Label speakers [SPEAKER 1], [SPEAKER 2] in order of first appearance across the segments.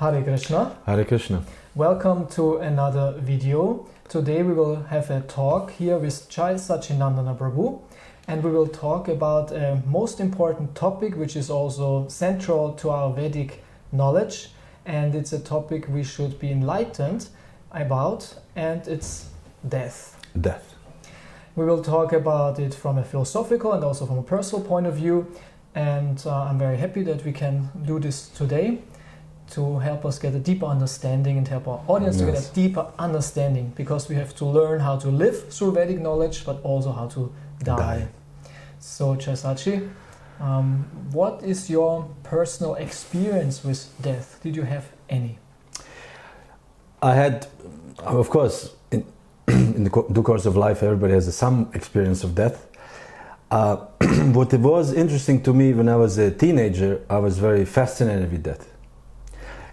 [SPEAKER 1] Hare Krishna.
[SPEAKER 2] Hare Krishna.
[SPEAKER 1] Welcome to another video. Today we will have a talk here with Jaya Sacinandana Prabhu, and we will talk about a most important topic which is also central to our Vedic knowledge, and it's a topic we should be enlightened about, and it's death.
[SPEAKER 2] Death.
[SPEAKER 1] We will talk about it from a philosophical and also from a personal point of view, and I'm very happy that we can do this today to help us get a deeper understanding and help our audience to get a deeper understanding, because we have to learn how to live through Vedic knowledge but also how to die. So Jaya Sachi, what is your personal experience with death? Did you have any?
[SPEAKER 2] I had, of course, in the due course of life, everybody has some experience of death. What was interesting to me when I was a teenager, I was very fascinated with death.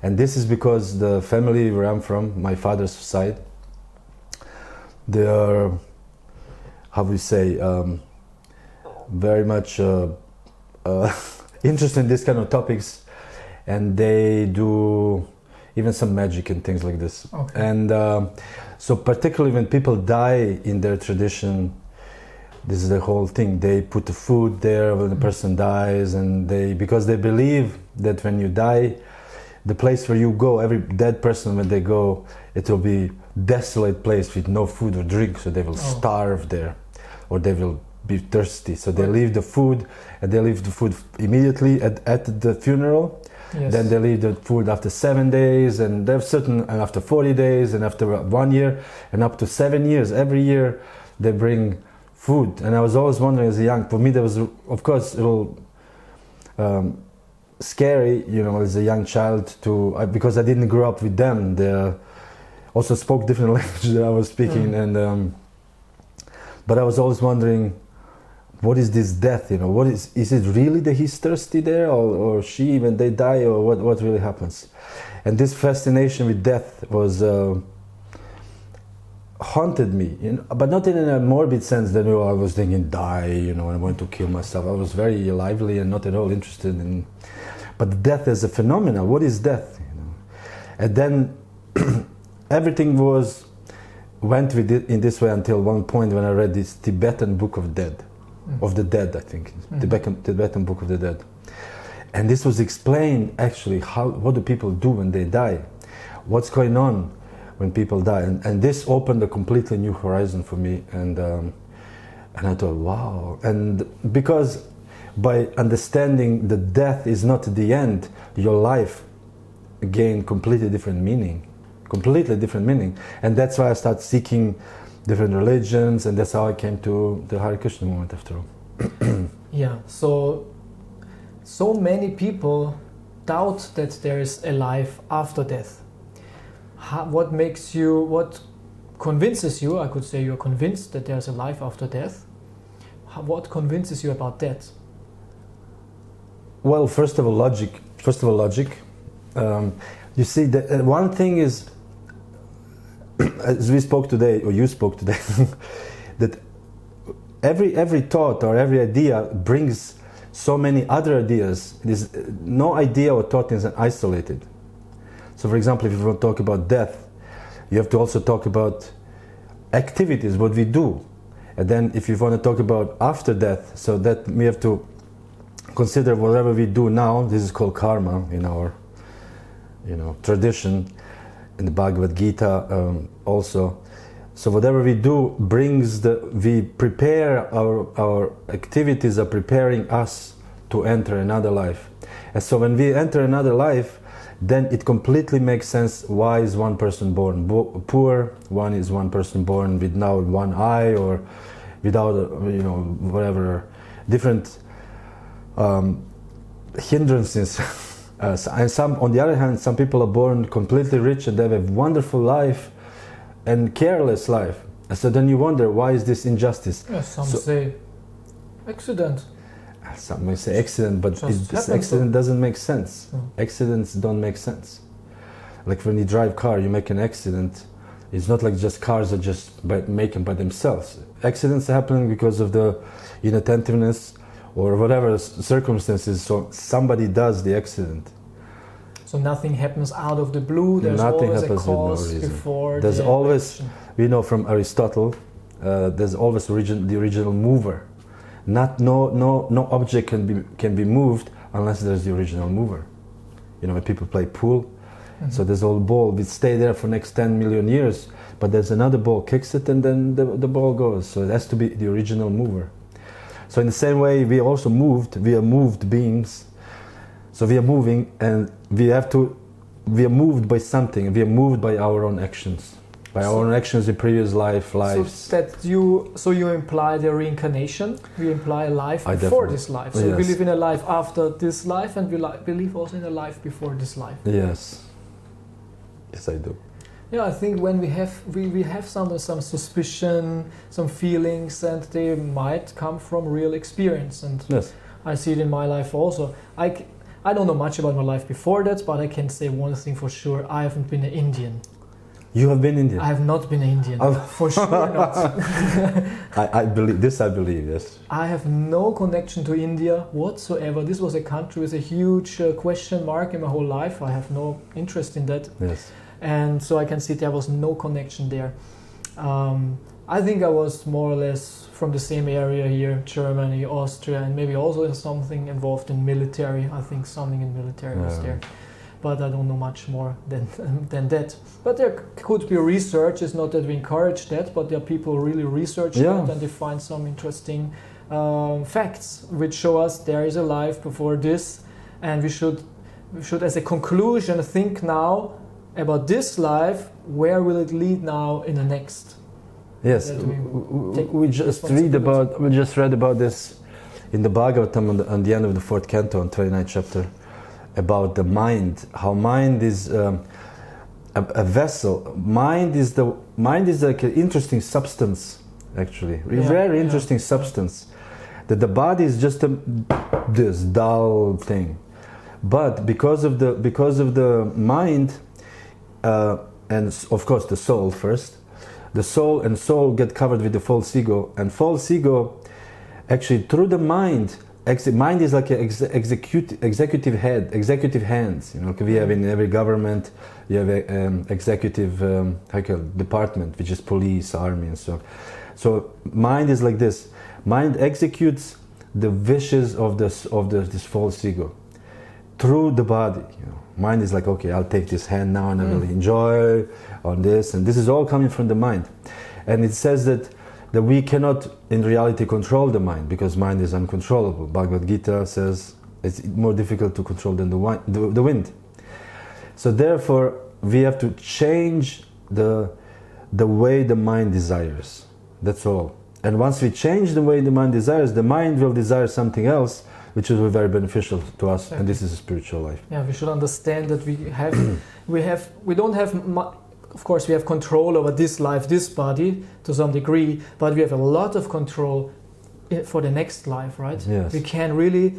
[SPEAKER 2] And this is because the family where I'm from, my father's side, they are, how we say, very much interested in this kind of topics, and they do even some magic and things like this.
[SPEAKER 1] Okay.
[SPEAKER 2] And so particularly when people die in their tradition, this is the whole thing. They put the food there when the person dies, and because they believe that when you die, the place where you go, every dead person when they go, it will be desolate place with no food or drink, so they will starve there, or they will be thirsty. So they leave the food, and they leave the food immediately at the funeral.
[SPEAKER 1] Yes.
[SPEAKER 2] Then they leave the food after 7 days, and and after 40 days, and after 1 year, and up to 7 years. Every year they bring food. And I was always wondering as a young, for me there was, of course, a little scary, as a young child, because I didn't grow up with them. They also spoke different language that I was speaking, and but I was always wondering, what is this death? What is it really that he's thirsty there, or she when they die, or what really happens? And this fascination with death was haunted me, but not in a morbid sense that I was thinking die, and I want to kill myself. I was very lively and not at all interested in. But death as a phenomenon, what is death? And then everything went with it in this way until one point when I read this Tibetan Book of the Dead, I think, Tibetan Book of the Dead. And this was explained actually what do people do when they die, what's going on when people die, and this opened a completely new horizon for me, and I thought, wow. And because by understanding that death is not the end, your life gained completely different meaning, and that's why I started seeking different religions, and that's how I came to the Hare Krishna movement after all.
[SPEAKER 1] Yeah, so many people doubt that there is a life after death. What convinces you, I could say you're convinced that there's a life after death. What convinces you about that?
[SPEAKER 2] Well, first of all, logic. You see, one thing is, as we spoke today, or you spoke today, that every thought or every idea brings so many other ideas. No idea or thought is isolated. So, for example, if you want to talk about death, you have to also talk about activities, what we do. And then if you want to talk about after death, so that we have to consider whatever we do now. This is called karma in our tradition, in the Bhagavad Gita also. So whatever we do we prepare, our activities are preparing us to enter another life. And so when we enter another life, then it completely makes sense why is one person born poor, one person born with now one eye, or without whatever different hindrances. And some, on the other hand, some people are born completely rich and they have a wonderful life and careless life. And so then you wonder, why is this injustice?
[SPEAKER 1] Yeah, some say accident.
[SPEAKER 2] Some may say accident, but this accident doesn't make sense. Accidents don't make sense. Like when you drive car, you make an accident. It's not like just cars are just making by themselves. Accidents are happening because of the inattentiveness or whatever circumstances. So somebody does the accident.
[SPEAKER 1] So nothing happens out of the blue. There's
[SPEAKER 2] Nothing
[SPEAKER 1] always a
[SPEAKER 2] happens with no
[SPEAKER 1] cause
[SPEAKER 2] reason.
[SPEAKER 1] before
[SPEAKER 2] There's
[SPEAKER 1] the
[SPEAKER 2] always,
[SPEAKER 1] action.
[SPEAKER 2] we know from Aristotle, there's always the original mover. No object can be moved unless there's the original mover. You know, when people play pool, so there's old ball, we stay there for next 10 million years, but there's another ball, kicks it, and then the ball goes. So it has to be the original mover. So in the same way, we are moved beings. So we are moving, and we are moved by something. We are moved by our own actions, our own actions in previous lives.
[SPEAKER 1] So you imply the reincarnation. You imply a life before this life. So we live in a life after this life, and we live also in a life before this life.
[SPEAKER 2] Yes, I do.
[SPEAKER 1] Yeah, I think when we have some suspicion, some feelings, and they might come from real experience. And
[SPEAKER 2] yes.
[SPEAKER 1] I see it in my life also. I don't know much about my life before that, but I can say one thing for sure: I haven't been an Indian.
[SPEAKER 2] You have been Indian?
[SPEAKER 1] I have not been an Indian. For sure not.
[SPEAKER 2] I believe, yes.
[SPEAKER 1] I have no connection to India whatsoever. This was a country with a huge question mark in my whole life. I have no interest in that.
[SPEAKER 2] Yes.
[SPEAKER 1] And so I can see there was no connection there. I think I was more or less from the same area here, Germany, Austria, and maybe also something involved in military. I think something in military was there. But I don't know much more than that. But there could be research. It's not that we encourage that, but there are people who really research that, and they find some interesting facts which show us there is a life before this, and we should as a conclusion think now about this life. Where will it lead now in the next?
[SPEAKER 2] Yes, we just read about this in the Bhagavatam on the end of the 4th canto, on 29th chapter. About the mind, how mind is a vessel. Mind is like an interesting substance, actually, very interesting substance. That the body is just this dull thing, but because of the mind, and of course the soul first, the soul get covered with the false ego, and false ego, actually through the mind. Mind is like an executive hands. You know, we have in every government, you have an executive department, which is police, army, and so on. So mind is like this. Mind executes the wishes of this false ego through the body. You know, mind is like, okay, I'll take this hand now, and I will enjoy on this, and this is all coming from the mind. And it says that we cannot in reality control the mind, because mind is uncontrollable. Bhagavad Gita says it's more difficult to control than the wind. So therefore we have to change the way the mind desires. That's all. And once we change the way the mind desires, the mind will desire something else, which will be very beneficial to us. Exactly. And this is a spiritual life.
[SPEAKER 1] Yeah, we should understand that we don't have of course, we have control over this life, this body, to some degree, but we have a lot of control for the next life, right?
[SPEAKER 2] Yes.
[SPEAKER 1] We can really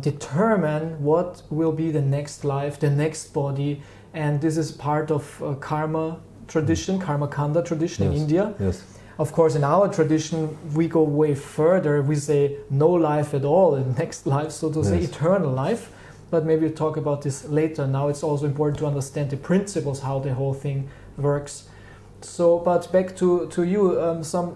[SPEAKER 1] determine what will be the next life, the next body, and this is part of karma tradition, karma kanda tradition in India.
[SPEAKER 2] Yes.
[SPEAKER 1] Of course, in our tradition, we go way further. We say no life at all in next life, so to say eternal life. But maybe we'll talk about this later. Now it's also important to understand the principles, how the whole thing works. So, but back to you.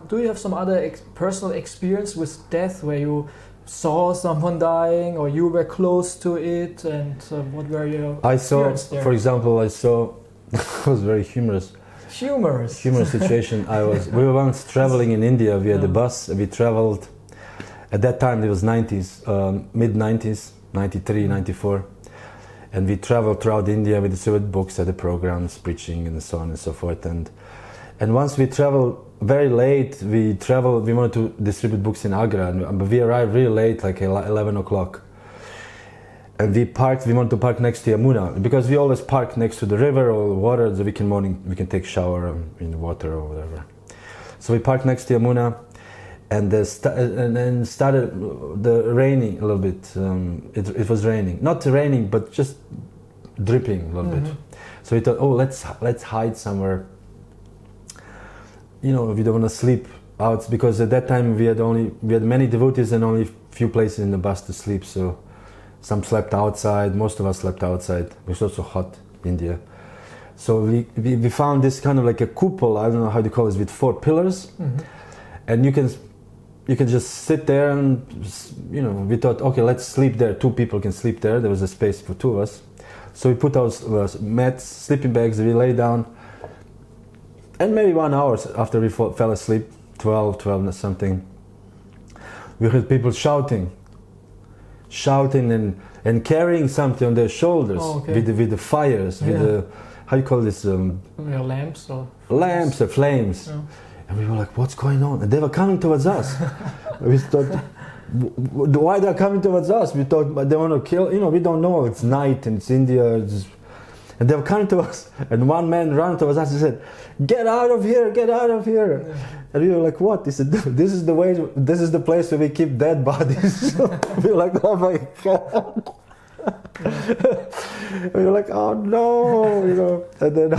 [SPEAKER 1] Do you have some other personal experience with death, where you saw someone dying, or you were close to it, and what were your experience there?
[SPEAKER 2] For example, it was very humorous situation. We were once traveling in India. We had a bus. We traveled. At that time, it was 90s, mid-90s. 93, 94, and we traveled throughout India with the books at the programs, preaching and so on and so forth. And once we traveled very late, we wanted to distribute books in Agra, but we arrived really late, like 11 o'clock. And we wanted to park next to Yamuna, because we always park next to the river or the water, so we can take shower in the water or whatever. So we parked next to Yamuna. And then started the raining a little bit. It was raining, not raining, but just dripping a little bit. So we thought, let's hide somewhere. You know, we don't want to sleep out, because at that time we had many devotees and only few places in the bus to sleep. So Some slept outside. Most of us slept outside. It was also hot, India. So we found this kind of like a cupola, I don't know how to call it, with 4 pillars. And you can just sit there and, you know, we thought, okay, let's sleep there. 2 people can sleep there. There was a space for 2 of us. So we put our mats, sleeping bags, we lay down. And maybe 1 hour after we fell asleep, 12 something, we heard people shouting and carrying something on their shoulders. With the fires, with the, how you call this?
[SPEAKER 1] Lamps or
[SPEAKER 2] flames.
[SPEAKER 1] Yeah.
[SPEAKER 2] And we were like, what's going on? And they were coming towards us. We thought, why they're coming towards us? We thought they want to kill, you know, we don't know. It's night and it's India. And they were coming to us. And one man ran towards us and said, get out of here, get out of here. Yeah. And we were like, what? He said, this is the place where we keep dead bodies. We were like, oh my God. We were like, oh no, you know. And then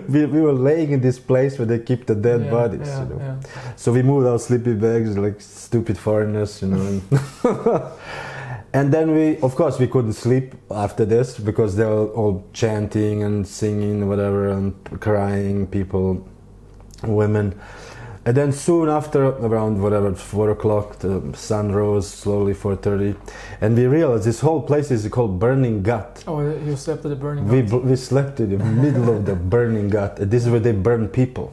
[SPEAKER 2] we were laying in this place where they keep the dead bodies, you know. Yeah. So we moved our sleeping bags like stupid foreigners, you know. And then we couldn't sleep after this because they were all chanting and singing, whatever, and crying, people, women. And then soon after, around 4 o'clock, the sun rose slowly, 4:30, and we realized this whole place is called Burning Gut.
[SPEAKER 1] Oh, you slept at the Burning Gut?
[SPEAKER 2] We slept in the middle of the Burning Gut. This is where they burn people,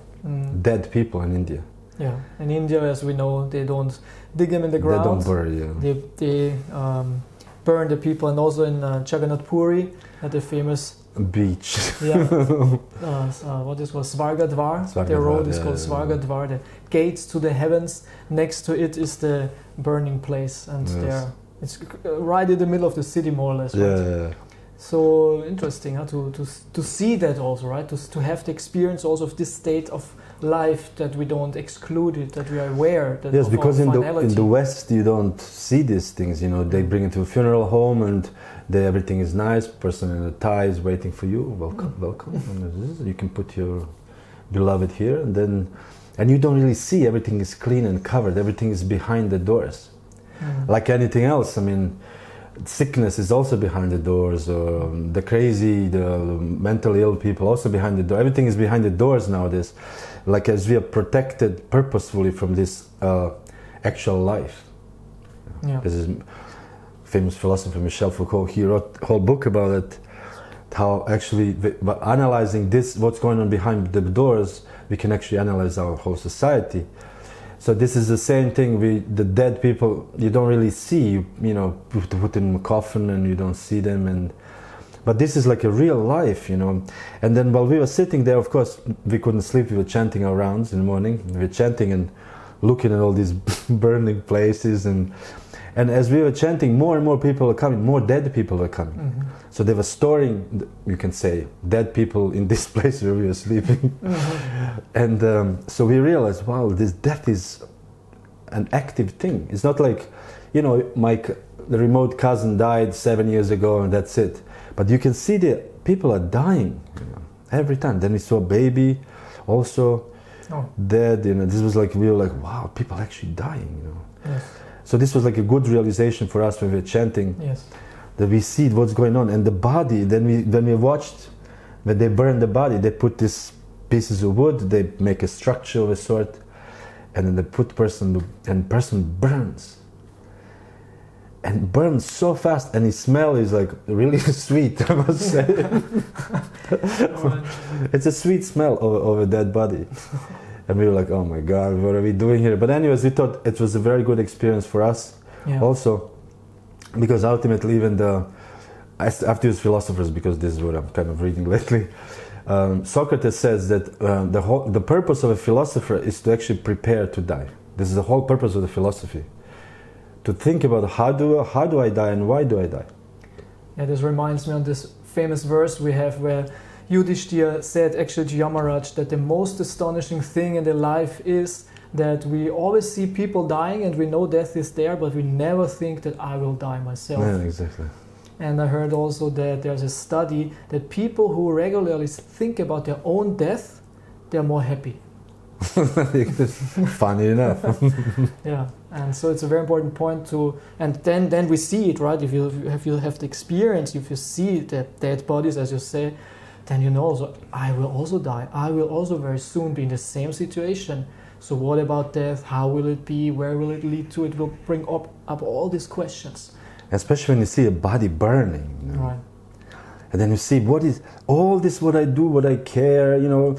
[SPEAKER 2] dead people in India.
[SPEAKER 1] Yeah, in India, as we know, they don't dig them in the ground.
[SPEAKER 2] They don't burn, yeah.
[SPEAKER 1] They burn the people, and also in Jagannath Puri, at the famous
[SPEAKER 2] beach.
[SPEAKER 1] Yeah. What is called Svargadvar. The road is called Svargadvar. The gates to the heavens. Next to it is the burning place, and it's right in the middle of the city, more or less. Right?
[SPEAKER 2] Yeah.
[SPEAKER 1] So interesting, to see that also, right? To have the experience also of this state of life, that we don't exclude it, that we are aware. That
[SPEAKER 2] yes, because in the West you don't see these things. You know, they bring it to a funeral home and everything is nice. Person in a tie is waiting for you. Welcome. And you can put your beloved here, and you don't really see. Everything is clean and covered. Everything is behind the doors. Like anything else. I mean, sickness is also behind the doors, or the crazy, the mentally ill people also behind the door. Everything is behind the doors nowadays, like as we are protected purposefully from this actual life. This is famous philosopher Michel Foucault. He wrote a whole book about it, how actually by analyzing this, what's going on behind the doors, we can actually analyze our whole society. So this is the same thing. The dead people, you don't really see. You know, put in a coffin and you don't see them. But this is like a real life, you know. And then while we were sitting there, of course, we couldn't sleep. We were chanting our rounds in the morning. We were chanting and looking at all these burning places. And as we were chanting, more and more people are coming. More dead people are coming. So they were storing, you can say, dead people in this place where we were sleeping. And so we realized, wow, this death is an active thing. It's not like, you know, the remote cousin died 7 years ago and that's it. But you can see the people are dying, you know, every time. Then we saw a baby also dead. You know, this was like, we were like, wow, people are actually dying, you know. Yes. So this was like a good realization for us when we were chanting. Yes. That we see what's going on, and the body. Then we watched when they burn the body. They put these pieces of wood. They make a structure of a sort, and then they put person burns, and burns so fast, and his smell is like really sweet. I must say, it's a sweet smell of a dead body. And we were like, oh my God, what are we doing here? But anyways, we thought it was a very good experience for us also, because ultimately even I have to use philosophers because this is what I'm kind of reading lately. Socrates says that the purpose of a philosopher is to actually prepare to die. This is the whole purpose of the philosophy. To think about how do I die and why do I die?
[SPEAKER 1] Yeah, this reminds me of this famous verse we have where Yudhishthira said actually to Yamaraj that the most astonishing thing in their life is that we always see people dying and we know death is there, but we never think that I will die myself.
[SPEAKER 2] Yeah, exactly.
[SPEAKER 1] And I heard also that there's a study that people who regularly think about their own death, they're more happy.
[SPEAKER 2] Funny enough.
[SPEAKER 1] Yeah, And so it's a very important point to, and then we see it, right? If you have the experience, if you see the dead bodies, as you say, then you know, so I will also die. I will also very soon be in the same situation. So what about death? How will it be? Where will it lead to? It will bring up all these questions.
[SPEAKER 2] Especially when you see a body burning. You know?
[SPEAKER 1] Right.
[SPEAKER 2] And then you see, what is all this, what I do, what I care, you know,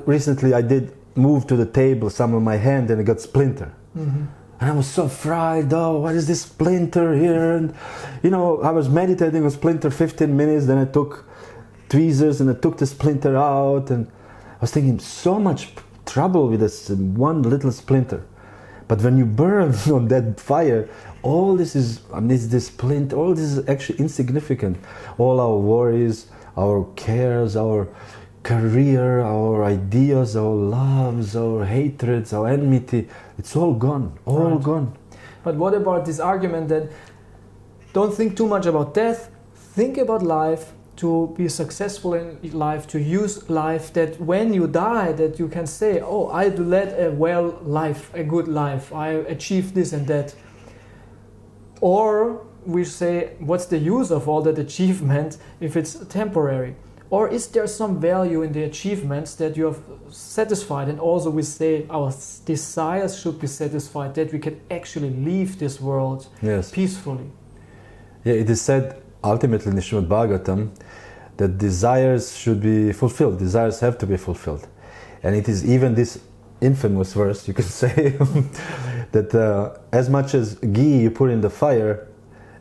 [SPEAKER 2] recently I did move to the table some of my hand and it got splinter.
[SPEAKER 1] Mm-hmm.
[SPEAKER 2] And I was so fried, oh, what is this splinter here? And, you know, I was meditating on splinter 15 minutes, then I took tweezers and I took the splinter out, and I was thinking, so much trouble with this one little splinter. But when you burn on that fire, all this is, I mean, this splinter, all this is actually insignificant. All our worries, our cares, our career, our ideas, our loves, our hatreds, our enmity, it's all gone, all gone.
[SPEAKER 1] But what about this argument that don't think too much about death, think about life, to be successful in life, to use life, that when you die, that you can say, oh, I led a well life, a good life, I achieved this and that. Or we say, what's the use of all that achievement if it's temporary? Or is there some value in the achievements that you have satisfied? And also we say our desires should be satisfied, that we can actually leave this world peacefully.
[SPEAKER 2] Yeah, it is said ultimately in the Srimad Bhagavatam that desires should be fulfilled. Desires have to be fulfilled. And it is even this infamous verse, you can say, that as much as ghee you put in the fire,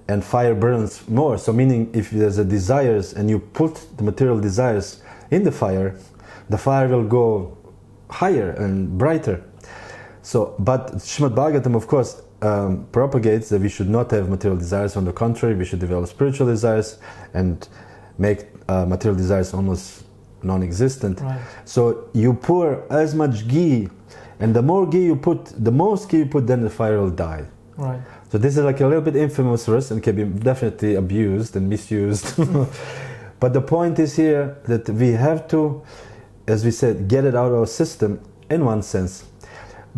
[SPEAKER 2] and fire burns more. So meaning if there's a desires and you put the material desires in the fire will go higher and brighter. So, but Srimad Bhagavatam, of course, propagates that we should not have material desires. On the contrary, we should develop spiritual desires and make material desires almost non-existent.
[SPEAKER 1] Right.
[SPEAKER 2] So you pour as much ghee, and the more ghee you put, the most ghee you put, then the fire will die.
[SPEAKER 1] Right.
[SPEAKER 2] So this is like a little bit infamous verse and can be definitely abused and misused. But the point is here that we have to, as we said, get it out of our system in one sense,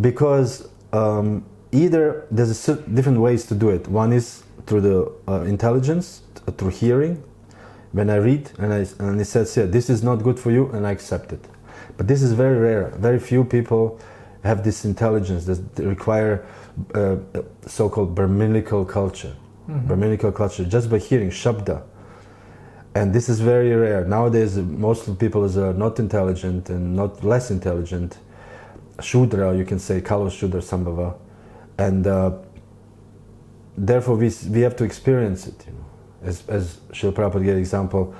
[SPEAKER 2] because either there's different ways to do it. One is through the intelligence, through hearing. When I read and it says here, this is not good for you, and I accept it. But this is very rare. Very few people have this intelligence that require so-called Brahminical culture. Mm-hmm. Brahminical culture, just by hearing Shabda. And this is very rare. Nowadays, most of the people are not intelligent and not less intelligent. Shudra, you can say, Kalo Shudra Sambhava. And therefore we have to experience it, you know. As Srila Prabhupada gave example,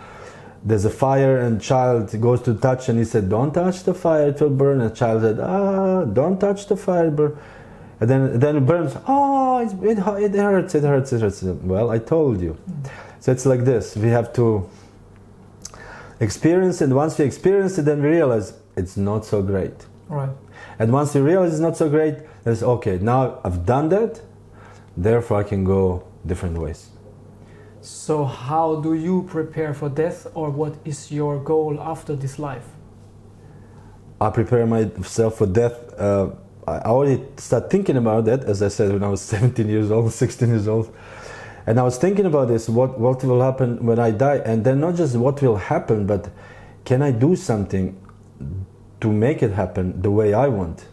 [SPEAKER 2] there's a fire and child goes to touch and he said, don't touch the fire, it will burn. And the child said, don't touch the fire, burn. And then it burns, it hurts. Well, I told you. So it's like this, we have to experience it, and once we experience it, then we realize it's not so great.
[SPEAKER 1] Right.
[SPEAKER 2] And once we realize it's not so great, it's okay, now I've done that, therefore I can go different ways.
[SPEAKER 1] So how do you prepare for death, or what is your goal after this life?
[SPEAKER 2] I prepare myself for death. I already started thinking about that, as I said, when I was 17 years old, 16 years old. And I was thinking about this, what will happen when I die? And then not just what will happen, but can I do something to make it happen the way I want?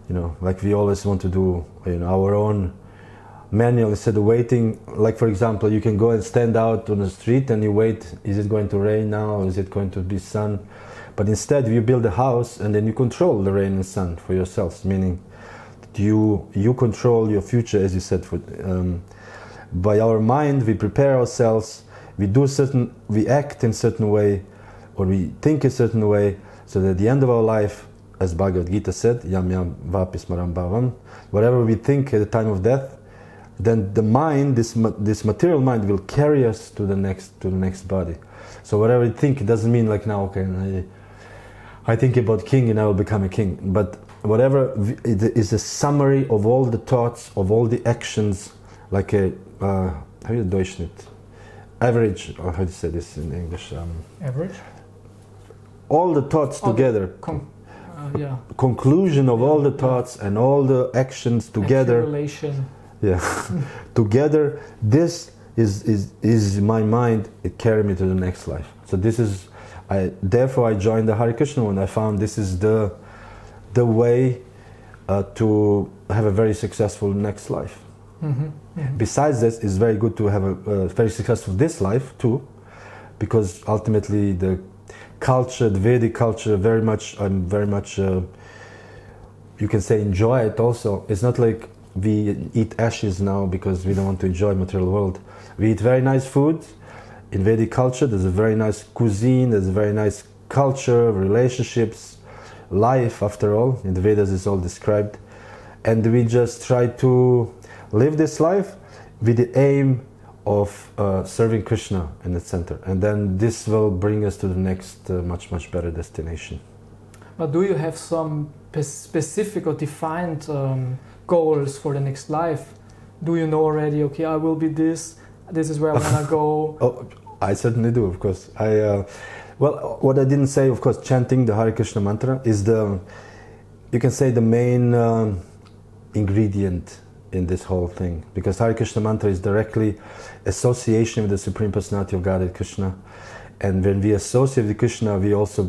[SPEAKER 2] You know, like we always want to do, you know, our own manual instead of waiting. Like, for example, you can go and stand out on the street and you wait, is it going to rain now? Is it going to be sun? But instead you build a house and then you control the rain and sun for yourselves, meaning that you control your future, as you said. By our mind we prepare ourselves, we act in a certain way, or we think a certain way, so that at the end of our life, as Bhagavad Gita said, yam yam vapi smaram bhavam, whatever we think at the time of death, then the mind, this material mind, will carry us to the next body. So whatever we think, it doesn't mean like now, okay, I think about king and I will become a king. But whatever is a summary of all the thoughts, of all the actions, like a how do you Durchschnitt? Average, or how do you say this in English?
[SPEAKER 1] Average?
[SPEAKER 2] All the thoughts together. conclusion of all the thoughts and all the actions together.
[SPEAKER 1] Accumulation.
[SPEAKER 2] Yeah, together, this is my mind. It carried me to the next life. So this is, therefore I joined the Hare Krishna one. I found this is the way to have a very successful next life.
[SPEAKER 1] Mm-hmm. Mm-hmm.
[SPEAKER 2] Besides this, it's very good to have a very successful this life too, because ultimately the culture, the Vedic culture, very much, you can say enjoy it also. It's not like we eat ashes now because we don't want to enjoy material world. We eat very nice food. In Vedic culture, there's a very nice cuisine, there's a very nice culture, relationships, life after all. In the Vedas it's all described. And we just try to live this life with the aim of serving Krishna in the center. And then this will bring us to the next much, much better destination.
[SPEAKER 1] But do you have some specific or defined goals for the next life? Do you know already, okay, I will be this is where I want to go?
[SPEAKER 2] Oh, I certainly do, of course. Well, what I didn't say, of course, chanting the Hare Krishna mantra is you can say the main ingredient in this whole thing, because Hare Krishna mantra is directly association with the Supreme Personality of Godhead Krishna, and when we associate with Krishna, we also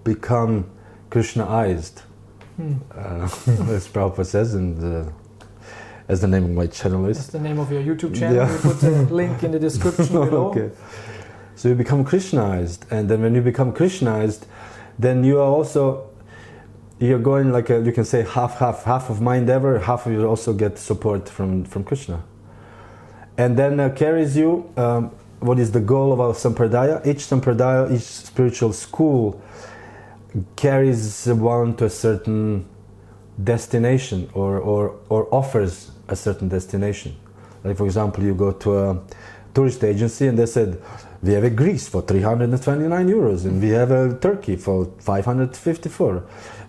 [SPEAKER 2] become Krishnaized, as Prabhupada says, and as the name of my channel is.
[SPEAKER 1] That's the name of your YouTube channel. Yeah. We put a link in the description below. Okay.
[SPEAKER 2] So you become Krishnaized, and then when you become Krishnaized, then you are also, you're going like you can say half of my endeavor, half of you also get support from Krishna. And then carries you, what is the goal of our sampradaya? Each sampradaya, each spiritual school carries one to a certain destination or offers a certain destination. Like for example, you go to a tourist agency and they said, we have a Greece for 329 euros and we have a Turkey for 554.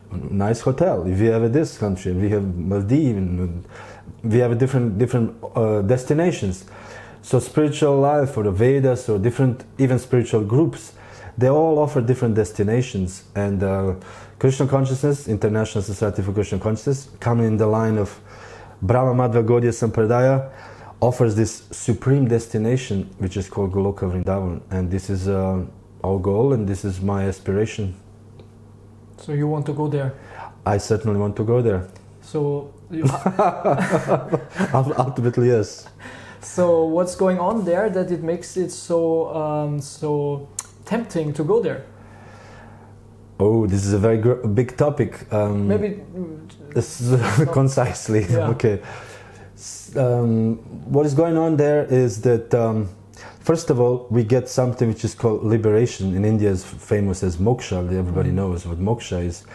[SPEAKER 2] Nice hotel. If you have this country, we have Maldives, we have different destinations. So spiritual life or the Vedas or different even spiritual groups, they all offer different destinations. And Krishna Consciousness, International Society for Krishna Consciousness, coming in the line of Brahma Madhva Gaudiya Sampradaya, offers this supreme destination which is called Goloka Vrindavan. And this is our goal and this is my aspiration.
[SPEAKER 1] So you want to go there?
[SPEAKER 2] I certainly want to go there.
[SPEAKER 1] So
[SPEAKER 2] ultimately, yes.
[SPEAKER 1] So what's going on there that it makes it so tempting to go there?
[SPEAKER 2] Oh, this is a very big topic.
[SPEAKER 1] Maybe
[SPEAKER 2] concisely. Yeah. Okay. What is going on there is that first of all, we get something which is called liberation. In India is famous as moksha. Everybody knows what moksha is.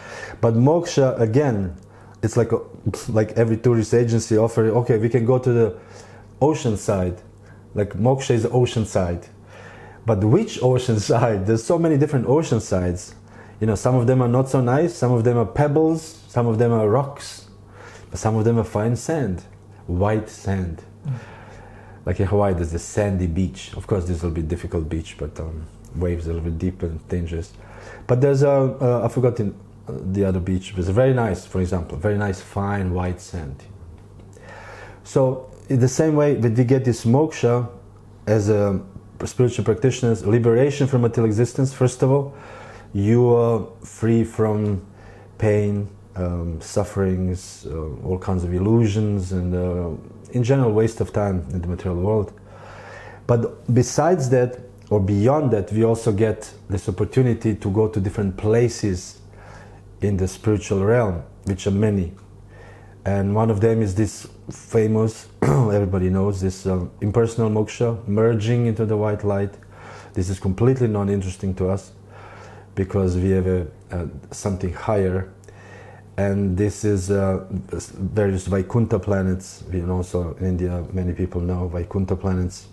[SPEAKER 2] But moksha, again, it's like every tourist agency offer, okay, we can go to the ocean side. Like moksha is the ocean side. But which ocean side? There's so many different ocean sides. You know, some of them are not so nice, some of them are pebbles, some of them are rocks, but some of them are fine sand, white sand. Like in Hawaii, there's a sandy beach. Of course, this will be a difficult beach, but waves a little bit deep and dangerous. But there's I forgot the other beach. It's very nice, for example, very nice, fine, white sand. So in the same way that we get this moksha as a spiritual practitioners, liberation from material existence, first of all, you are free from pain, sufferings, all kinds of illusions, and in general waste of time in the material world. But besides that, or beyond that, we also get this opportunity to go to different places in the spiritual realm, which are many. And one of them is this famous, everybody knows, this impersonal moksha, merging into the white light. This is completely non-interesting to us because we have something higher. And this is various Vaikuntha planets. We also in India, many people know Vaikuntha planets.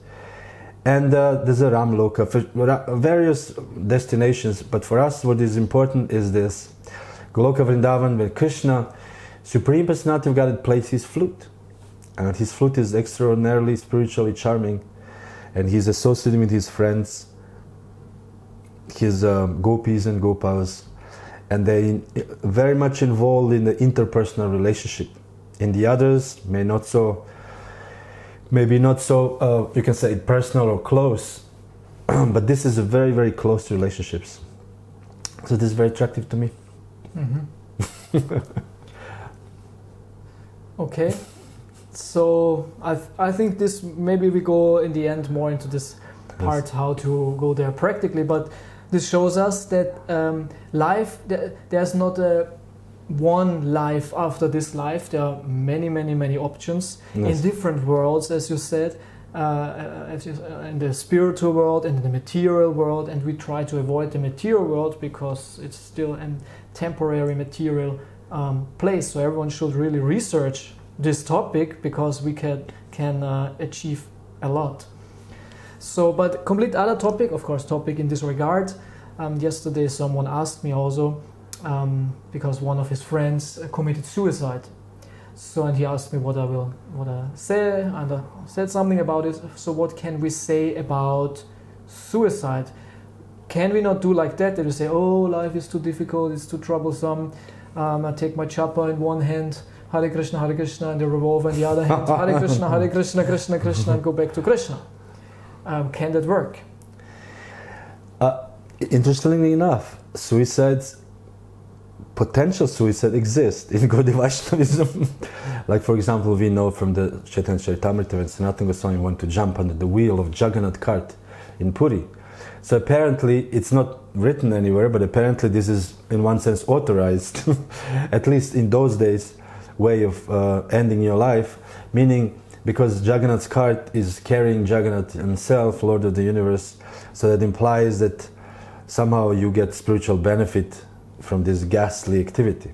[SPEAKER 2] And there's a Ramloka, various destinations. But for us, what is important is this Goloka Vrindavan, where Krishna, Supreme Personality of Godhead, plays his flute. And his flute is extraordinarily spiritually charming. And he's associated with his friends, his gopis and gopas. and they very much involved in the interpersonal relationship. In the others, maybe not so, you can say personal or close, but this is a very, very close relationships. So this is very attractive to me.
[SPEAKER 1] Mm-hmm. Okay, so I think this, maybe we go in the end more into this part, yes, how to go there practically, but this shows us that life, there's not a one life after this life. There are many, many, many options, yes, in different worlds, as you said, in the spiritual world and in the material world, and we try to avoid the material world because it's still a temporary material place. So everyone should really research this topic because we can achieve a lot. So, but complete other topic, of course, topic in this regard. Yesterday someone asked me also, because one of his friends committed suicide. So, and he asked me what I say, and I said something about it. So what can we say about suicide? Can we not do like that we say, oh, life is too difficult, it's too troublesome, I take my chopper in one hand, Hare Krishna, and the revolver in the other hand, Hare Krishna, Krishna, Krishna, and go back to Krishna. Can that work?
[SPEAKER 2] Interestingly enough, potential suicide exists in Gaudiya Vaishnavism. Like, for example, we know from the Chaitanya Charitamrita when Sanatana Goswami wanted to jump under the wheel of Jagannath cart in Puri. So apparently, it's not written anywhere, but apparently this is in one sense authorized, at least in those days, way of ending your life, meaning because Jagannath's cart is carrying Jagannath himself, Lord of the universe, so that implies that somehow you get spiritual benefit from this ghastly activity.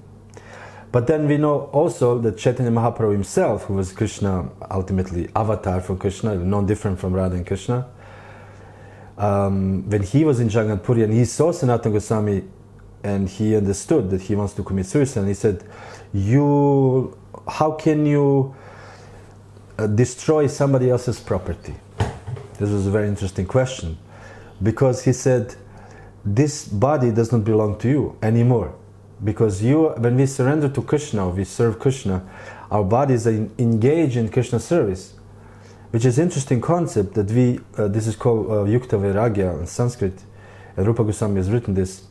[SPEAKER 2] But then we know also that Chaitanya Mahaprabhu himself, who was Krishna, ultimately avatar for Krishna, no different from Radha and Krishna, when he was in Jagannath Puri and he saw Sanatana Goswami and he understood that he wants to commit suicide, and he said, how can you destroy somebody else's property? This was a very interesting question, because he said, this body does not belong to you anymore, because when we surrender to Krishna, we serve Krishna, our bodies are engaged in Krishna service, which is an interesting concept that this is called Yukta Vairagya in Sanskrit, and Rupa Goswami has written this,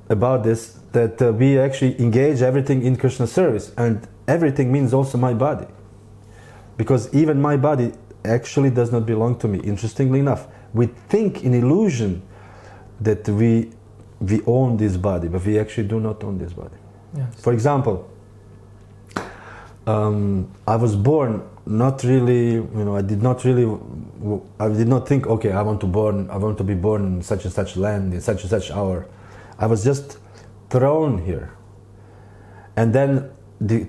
[SPEAKER 2] about this, that we actually engage everything in Krishna service, and everything means also my body, because even my body actually does not belong to me. Interestingly enough, we think in illusion that we own this body, but we actually do not own this body. Yes. For example, I was born not really, I did not think, okay, I want to be born in such and such land, in such and such hour. I was just thrown here. And then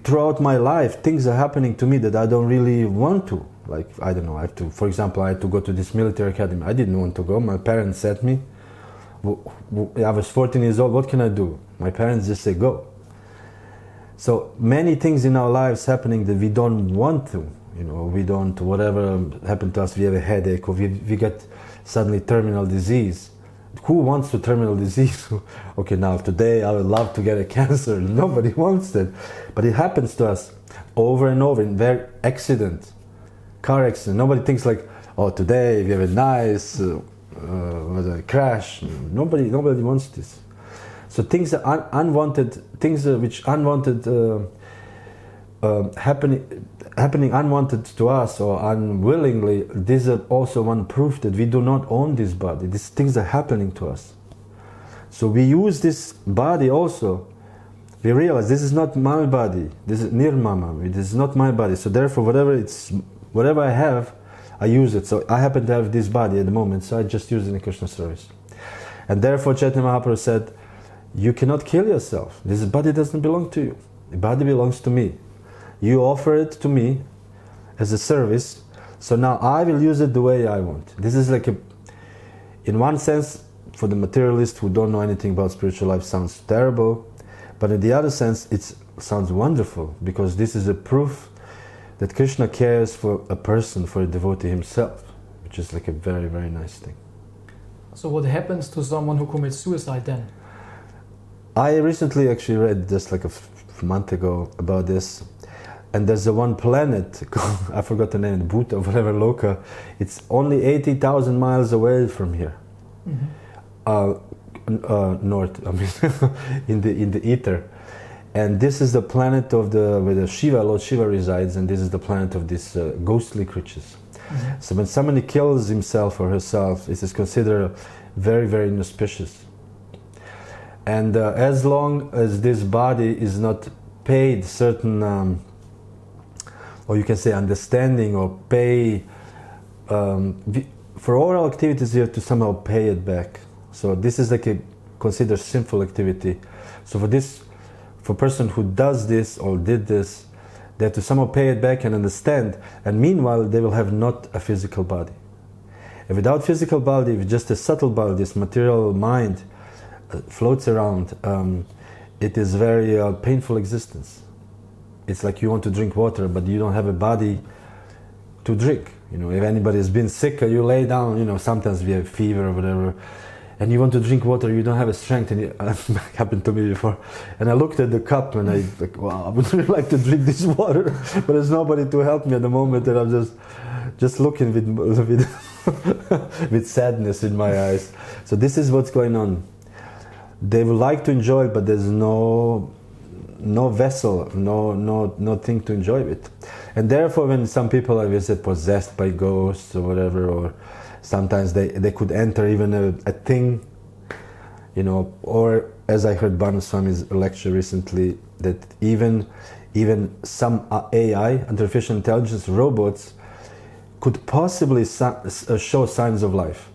[SPEAKER 2] throughout my life, things are happening to me that I don't really want to. Like, I don't know, for example, I had to go to this military academy. I didn't want to go. My parents sent me. I was 14 years old. What can I do? My parents just say, go. So many things in our lives happening that we don't want to. Whatever happened to us, we have a headache, or we get suddenly terminal disease. Who wants to terminal disease? Okay, now today I would love to get a cancer. Nobody wants that. But it happens to us over and over in car accident. Nobody thinks like, oh, today we have a nice crash. Nobody wants this. So things are unwanted, happening unwanted to us or unwillingly. This is also one proof that we do not own this body. These things are happening to us. So we use this body also. We realize this is not my body. This is nirmama. This is not my body. So therefore, whatever I have, I use it. So I happen to have this body at the moment, so I just use it in Krishna service. And therefore, Chaitanya Mahaprabhu said, you cannot kill yourself. This body doesn't belong to you. The body belongs to me. You offer it to me as a service, so now I will use it the way I want. This is like in one sense, for the materialist who don't know anything about spiritual life, sounds terrible, but in the other sense, it sounds wonderful, because this is a proof that Krishna cares for a person, for a devotee himself, which is like a very, very nice thing.
[SPEAKER 1] So what happens to someone who commits suicide then?
[SPEAKER 2] I recently actually read just like a month ago about this, and there's a one planet, I forgot the name, Bhuta, whatever, Loka. It's only 80,000 miles away from here. North, I mean, in the ether. And this is the planet of where the Shiva, Lord Shiva resides, and this is the planet of these ghostly creatures. So when somebody kills himself or herself, it is considered very, very inauspicious. And as long as this body is not paid certain, or you can say understanding or pay, for oral activities you have to somehow pay it back. So this is like a considered sinful activity. So for a person who does this or did this, they have to somehow pay it back and understand. And meanwhile, they will have not a physical body. And without physical body, with just a subtle body, this material mind floats around, it is very painful existence. It's like you want to drink water, but you don't have a body to drink. You know, if anybody has been sick, you lay down, you know, sometimes we have fever or whatever, and you want to drink water, you don't have a strength, and it happened to me before. And I looked at the cup and I like, wow, I would really like to drink this water, but there's nobody to help me at the moment, and I'm just looking with with sadness in my eyes. So this is what's going on. They would like to enjoy it, but there's no vessel, no thing to enjoy it. And therefore, when some people are possessed by ghosts or whatever, or sometimes they could enter even a thing, you know, or as I heard Bhanu Swami's lecture recently, that even some AI, artificial intelligence robots, could possibly show signs of life.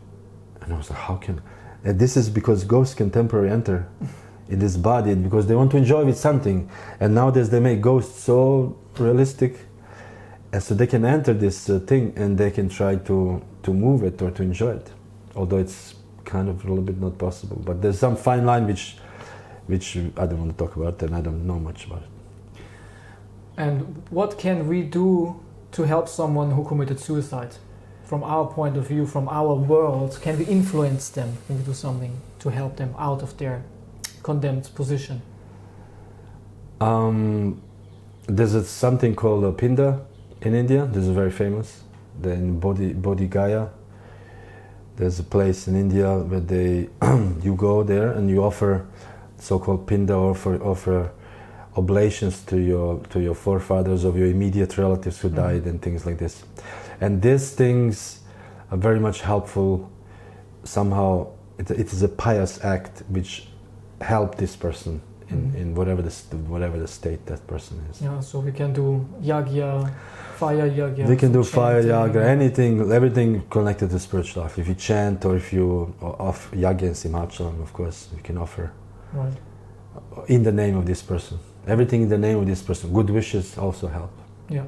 [SPEAKER 2] And I was like, how can? And this is because ghosts can temporarily enter in this body because they want to enjoy with something. And nowadays they make ghosts so realistic, and so they can enter this thing and they can try to move it or to enjoy it. Although it's kind of a little bit not possible. But there's some fine line which I don't want to talk about, and I don't know much about it.
[SPEAKER 1] And what can we do to help someone who committed suicide? From our point of view, from our world, can we influence them? Can we do something to help them out of their condemned position?
[SPEAKER 2] There's something called a Pinda in India. This is very famous. In Bodhi Gaya, there's a place in India where you go there and you offer so-called Pinda, offer oblations to your forefathers of your immediate relatives who died and things like this. And these things are very much helpful. Somehow, it is a pious act which helped this person in whatever the state that person is.
[SPEAKER 1] Yeah, so we can do yagya, fire yagya.
[SPEAKER 2] We can do fire yagya, everything connected to spiritual life. If you chant or if you offer yagya in Simhachalam, of course, we can offer in the name of this person. Everything in the name of this person. Good wishes also help.
[SPEAKER 1] Yeah.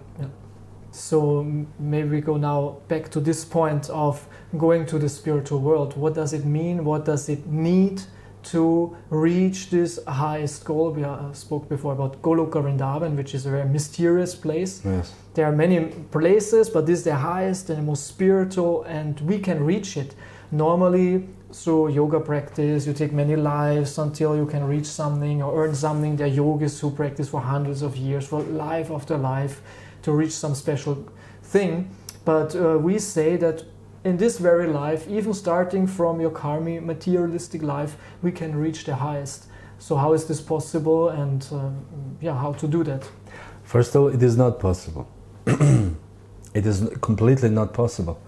[SPEAKER 1] So maybe we go now back to this point of going to the spiritual world. What does it mean? What does it need to reach this highest goal? We spoke before about Goloka Vrindavan, which is a very mysterious place.
[SPEAKER 2] Yes.
[SPEAKER 1] There are many places, but this is the highest and the most spiritual, and we can reach it. Normally, through yoga practice, you take many lives until you can reach something or earn something. There are yogis who practice for hundreds of years, for life after life, to reach some special thing. But we say that in this very life, even starting from your karmic materialistic life, we can reach the highest. So how is this possible, and how to do that?
[SPEAKER 2] First of all, it is not possible. It is completely not possible.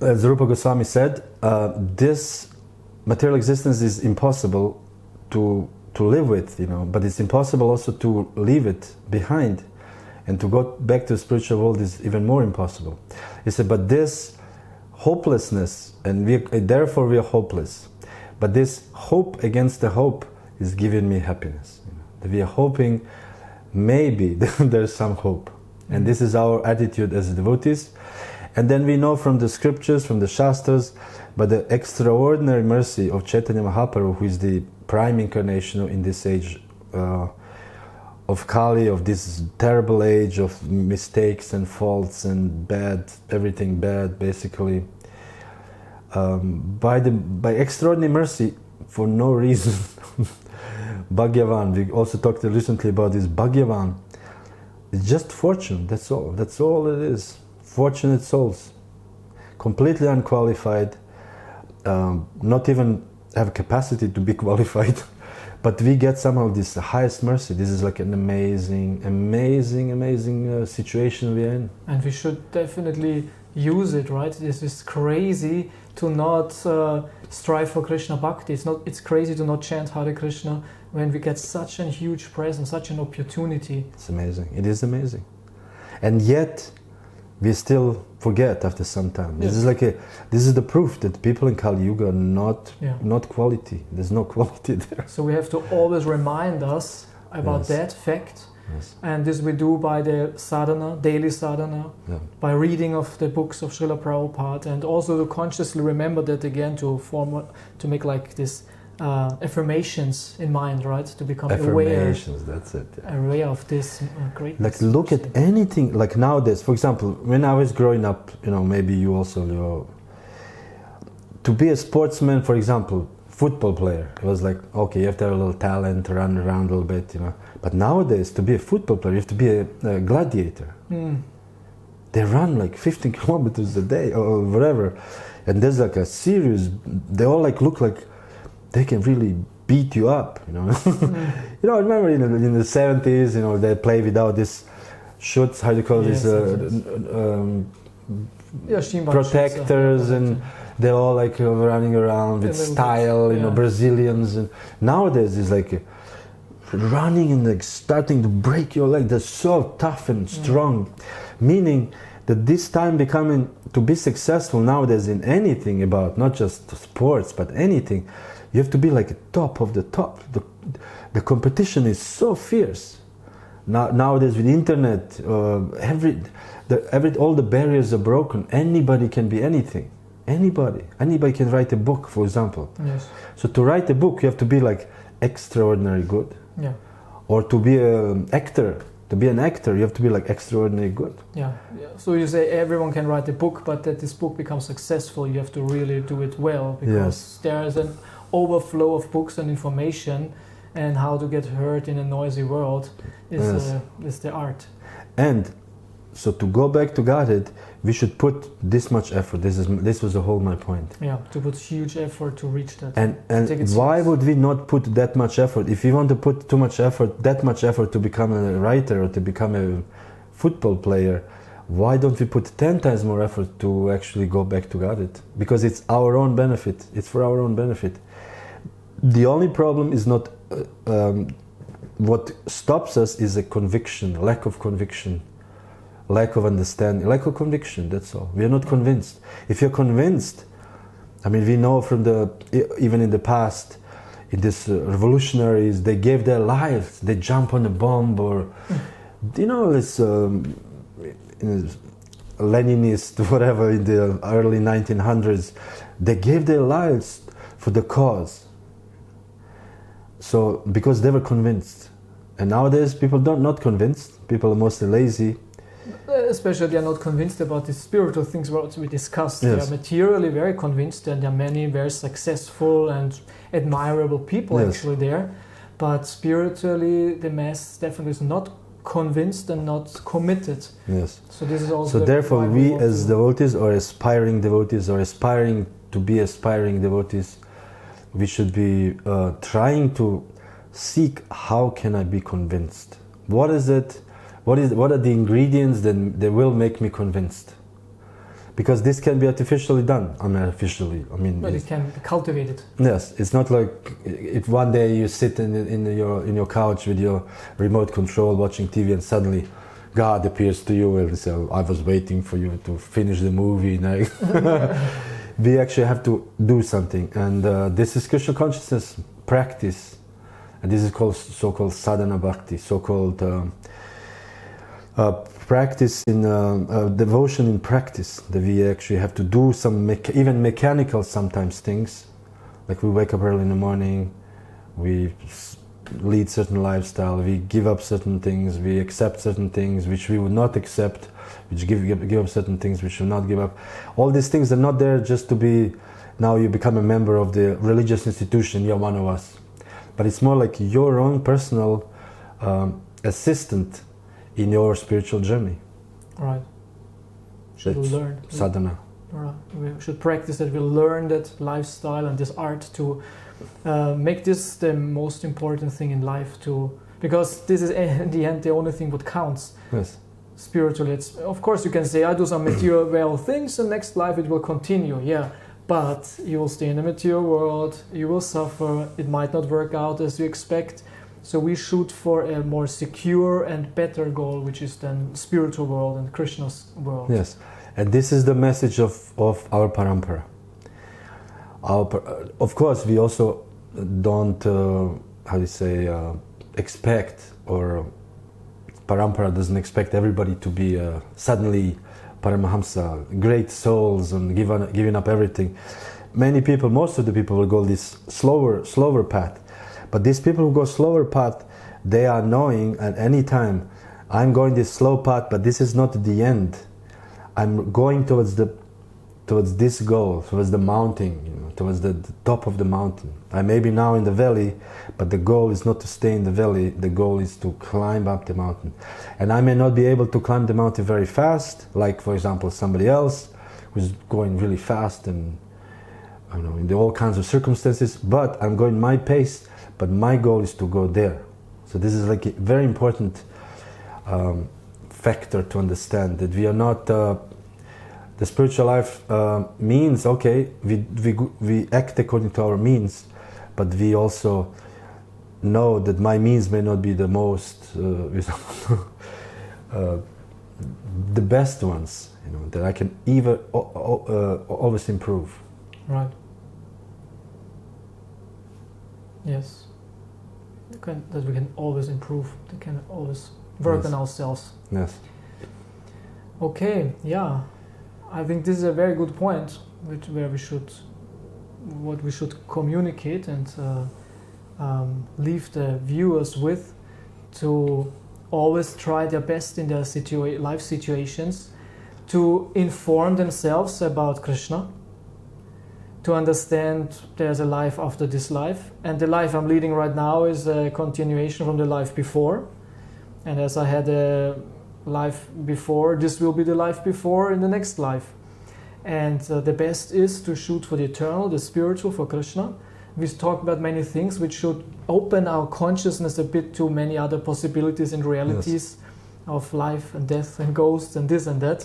[SPEAKER 2] As Rupa Goswami said, this material existence is impossible to live with, but it's impossible also to leave it behind. And to go back to the spiritual world is even more impossible. He said, but this hopelessness, and therefore we are hopeless, but this hope against the hope is giving me happiness. That we are hoping maybe there's some hope. And this is our attitude as devotees. And then we know from the scriptures, from the Shastras, but the extraordinary mercy of Chaitanya Mahaprabhu, who is the prime incarnation in this age of Kali, of this terrible age of mistakes and faults and everything bad, basically. By extraordinary mercy, for no reason. Bhagyavan, we also talked recently about this Bhagyavan. It's just fortune, that's all it is. Fortunate souls, completely unqualified, not even have capacity to be qualified, but we get somehow this highest mercy. This is like an amazing situation we're in.
[SPEAKER 1] And we should definitely use it, right? This is crazy to not strive for Krishna Bhakti. It's crazy to not chant Hare Krishna when we get such a huge present, such an opportunity.
[SPEAKER 2] It's amazing. It is amazing. And yet, we still forget after some time. This is this is the proof that people in Kali Yuga are not quality. There's no quality there.
[SPEAKER 1] So we have to always remind us about that fact.
[SPEAKER 2] Yes.
[SPEAKER 1] And this we do by the sadhana, daily sadhana, by reading of the books of Srila Prabhupada, and also to consciously remember that again, to make like this affirmations in mind, right? To become
[SPEAKER 2] Affirmations, that's it.
[SPEAKER 1] Aware of this greatness.
[SPEAKER 2] Like look at anything, like nowadays, for example, when I was growing up, maybe you also, to be a sportsman, for example, football player, it was like, okay, you have to have a little talent, run around a little bit, But nowadays, to be a football player, you have to be a gladiator. They run like 15 kilometers a day or whatever. And there's like a serious, they all look like they can really beat you up, I remember in the 70s, they play without this shoots, how do you call this, protectors, and they're all running around with style, Brazilians. And nowadays it's like running and starting to break your leg. They're so tough and strong, meaning that this time to be successful nowadays in anything about not just sports but anything, you have to be like top of the top. The competition is so fierce. Nowadays with the internet, all the barriers are broken. Anybody can be anything. Anybody can write a book, for example.
[SPEAKER 1] Yes.
[SPEAKER 2] So to write a book, you have to be like extraordinary good.
[SPEAKER 1] Yeah.
[SPEAKER 2] Or to be an actor, you have to be like extraordinary good.
[SPEAKER 1] Yeah. So you say everyone can write a book, but that this book becomes successful, you have to really do it well, because there is an overflow of books and information, and how to get heard in a noisy world is the art. And
[SPEAKER 2] so to go back to Godhead, we should put this much effort. This was the whole my point.
[SPEAKER 1] Yeah, to put huge effort to reach that.
[SPEAKER 2] And why would we not put that much effort? If we want to put too much effort, that much effort to become a writer or to become a football player, why don't we put 10 times more effort to actually go back to Godhead? Because it's our own benefit. It's for our own benefit. The only problem is not what stops us is a conviction, lack of conviction. Lack of understanding, lack of conviction, that's all. We are not convinced. If you're convinced, we know from even in the past, in these revolutionaries, they gave their lives, they jump on a bomb, or, this Leninist, whatever, in the early 1900s, they gave their lives for the cause. So, because they were convinced. And nowadays, people not convinced, people are mostly lazy.
[SPEAKER 1] Especially they are not convinced about the spiritual things what we discussed.
[SPEAKER 2] Yes.
[SPEAKER 1] They are materially very convinced, and there are many very successful and admirable people actually there. But spiritually, the mass definitely is not convinced and not committed.
[SPEAKER 2] Yes.
[SPEAKER 1] So this is also.
[SPEAKER 2] So therefore, we as devotees or aspiring devotees or aspiring to be aspiring devotees, we should be trying to seek how can I be convinced. What is it? What are the ingredients that will make me convinced? Because this can be artificially done, unartificially.
[SPEAKER 1] But it can be cultivated.
[SPEAKER 2] Yes, it's not like if one day you sit in your couch with your remote control watching TV and suddenly God appears to you and says, "I was waiting for you to finish the movie." We actually have to do something, and this is Krishna consciousness practice, and this is called so-called sadhana bhakti, so-called. Practice in devotion in practice, that we actually have to do some even mechanical sometimes things, like we wake up early in the morning, we lead certain lifestyle, we give up certain things, we accept certain things which we would not accept, which give up certain things which we will not give up. All these things are not there just to be now you become a member of the religious institution, you're one of us. But it's more like your own personal assistant in your spiritual journey.
[SPEAKER 1] Right. Should learn.
[SPEAKER 2] Sadhana.
[SPEAKER 1] Right. We should practice that. We learn that lifestyle and this art to make this the most important thing in life, because this is in the end the only thing that counts.
[SPEAKER 2] Yes.
[SPEAKER 1] Spiritually, it's, of course you can say I do some material things and next life it will continue, yeah, but you will stay in the material world, you will suffer, it might not work out as you expect. So we shoot for a more secure and better goal, which is then spiritual world and Krishna's world.
[SPEAKER 2] Yes, and this is the message of our parampara. Of course, we also don't, expect, or parampara doesn't expect everybody to be suddenly Paramahamsa, great souls and giving up everything. Most of the people will go this slower path. But these people who go slower path, they are knowing at any time, I'm going this slow path, but this is not the end. I'm going towards this goal, towards the mountain, towards the top of the mountain. I may be now in the valley, but the goal is not to stay in the valley, the goal is to climb up the mountain. And I may not be able to climb the mountain very fast, like for example somebody else who's going really fast and in all kinds of circumstances, but I'm going my pace, but my goal is to go there. So this is like a very important factor to understand, that we are not the spiritual life means, okay, we act according to our means, but we also know that my means may not be the most, the best ones, that I can even always improve.
[SPEAKER 1] Right. Yes. That we can always improve, we can always work on ourselves.
[SPEAKER 2] Yes.
[SPEAKER 1] Okay, yeah. I think this is a very good point, what we should communicate and leave the viewers with, to always try their best in their life situations, to inform themselves about Krishna, to understand there's a life after this life, and the life I'm leading right now is a continuation from the life before, and as I had a life before, this will be the life before in the next life. And the best is to shoot for the eternal, the spiritual, for Krishna. We talk about many things which should open our consciousness a bit to many other possibilities and realities of life and death and ghosts and this and that.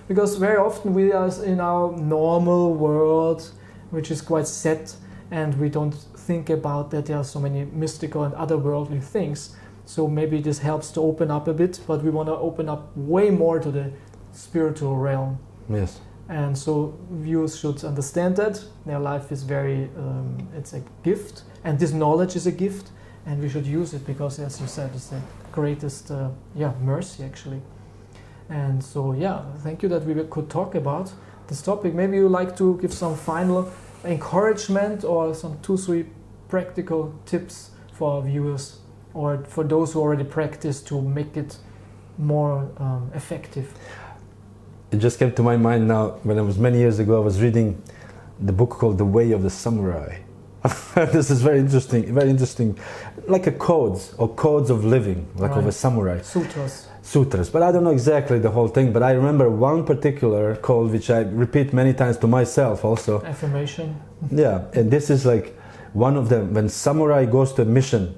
[SPEAKER 1] Because very often we are in our normal world, which is quite set, and we don't think about that there are so many mystical and otherworldly things. So maybe this helps to open up a bit, but we want to open up way more to the spiritual realm.
[SPEAKER 2] Yes.
[SPEAKER 1] And so viewers should understand that their life is very, it's a gift, and this knowledge is a gift, and we should use it because, as you said, it's the greatest, mercy actually. And so, thank you that we could talk about this topic. Maybe you like to give some final encouragement or some 2-3 practical tips for our viewers, or for those who already practice, to make it more effective.
[SPEAKER 2] It just came to my mind now, when it was many years ago, I was reading the book called The Way of the Samurai. This is very interesting, like a codes of living, like of a samurai. Sutras, but I don't know exactly the whole thing, but I remember one particular code which I repeat many times to myself also.
[SPEAKER 1] Affirmation.
[SPEAKER 2] Yeah, and this is like one of them. When samurai goes to a mission,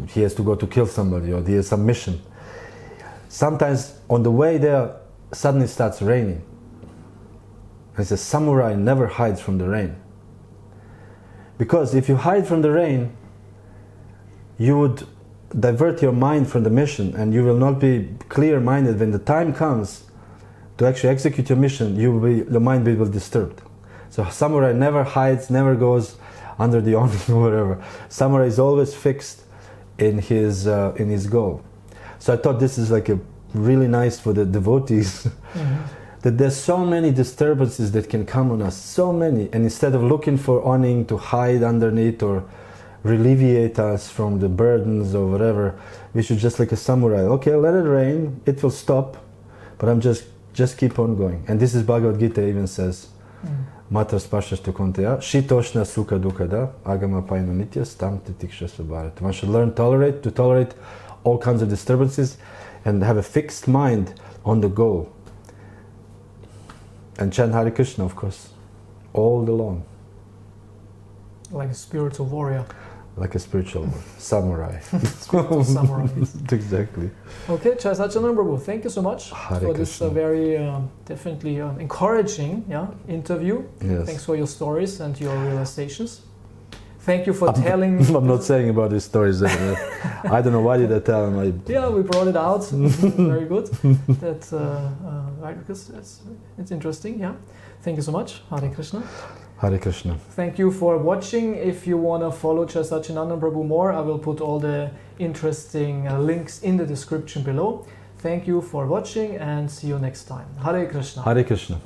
[SPEAKER 2] he has to go to kill somebody, or he has some mission. Sometimes on the way there, suddenly starts raining. And it says, samurai never hides from the rain. Because if you hide from the rain, you would divert your mind from the mission, and you will not be clear-minded. When the time comes to actually execute your mission, your mind will be disturbed. So samurai never hides, never goes under the awning or whatever. Samurai is always fixed in his goal. So I thought this is like a really nice for the devotees, that there's so many disturbances that can come on us, so many, and instead of looking for awning to hide underneath or alleviate us from the burdens or whatever, we should just, like a samurai, okay, let it rain, it will stop, but I'm just keep on going. And this is Bhagavad Gita even says, Matras Pashas Tukunteya, Shitoshna Sukha Dukkada, Agama Paino Nityas, Tam Titiksha Subharat. One should learn to tolerate all kinds of disturbances and have a fixed mind on the goal. And chant Hare Krishna, of course, all day long.
[SPEAKER 1] Like a spiritual warrior.
[SPEAKER 2] Like a spiritual samurai.
[SPEAKER 1] Spiritual samurai.
[SPEAKER 2] Exactly.
[SPEAKER 1] Okay, Jaya Sacinandana Prabhu, thank you so much for this very definitely encouraging interview.
[SPEAKER 2] Yes.
[SPEAKER 1] Thanks for your stories and your realizations. Thank you for telling.
[SPEAKER 2] I'm not saying about these stories. I don't know why did I tell them.
[SPEAKER 1] Yeah, we brought it out. Very good. That right, because it's interesting. Yeah. Thank you so much. Hare Krishna.
[SPEAKER 2] Hare Krishna.
[SPEAKER 1] Thank you for watching. If you want to follow Jaya Sacinandana Prabhu more, I will put all the interesting links in the description below. Thank you for watching and see you next time. Hare Krishna.
[SPEAKER 2] Hare Krishna.